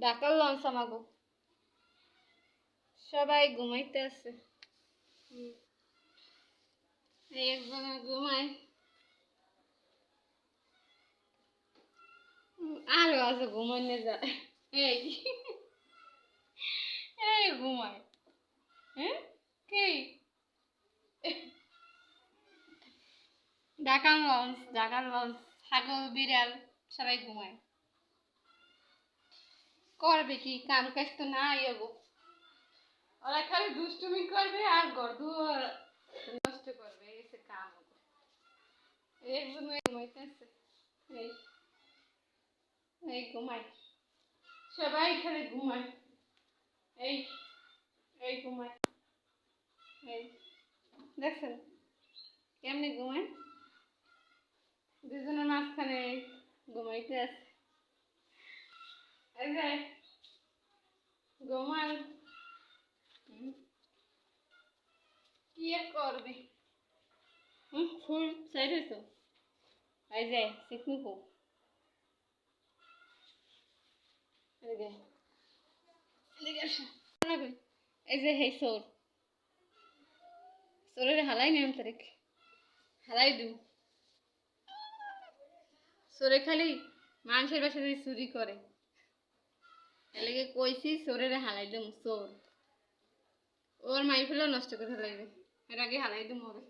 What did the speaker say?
ঢাকার লঞ্চ আমাগো সবাই ঘুমাইতে আছে। একজন ঘুমায়, আরো আছে ঘুমাইনে যায়। এই এই ঘুমায়। হ্যাঁ কে? ঢাকার লঞ্চ ছাগল বিড়াল সবাই ঘুমায়। করবে কি, কাম কাজ তো নাই গো। ওরা খালি দুষ্টুমি করবে আর ঘর দুয়ার নষ্ট করবে, এসে কাম। একজন ঘুমাইতেছে। এই এই ঘুমায়, সবাই খালি ঘুমায়। এই এই ঘুমায়। এই দেখছেন কেমনি ঘুমায়? দুজনের মাঝখানে ঘুমাইতে আছে। এই যে ঘুমান, কি আর করবে? ফুল চাইছো? এই যে শিখনুকো, এই যে হে সোর সোরের হালাই নেন তারিখ হালাই দু সোরে খালি মানুষের বাসায় চুরি করে, এলাকে কইছি সোরের হালাই দম সোর, ওর মাই ফেলেও নষ্ট করে লাগবে, এর আগে হালাই দম ওরে।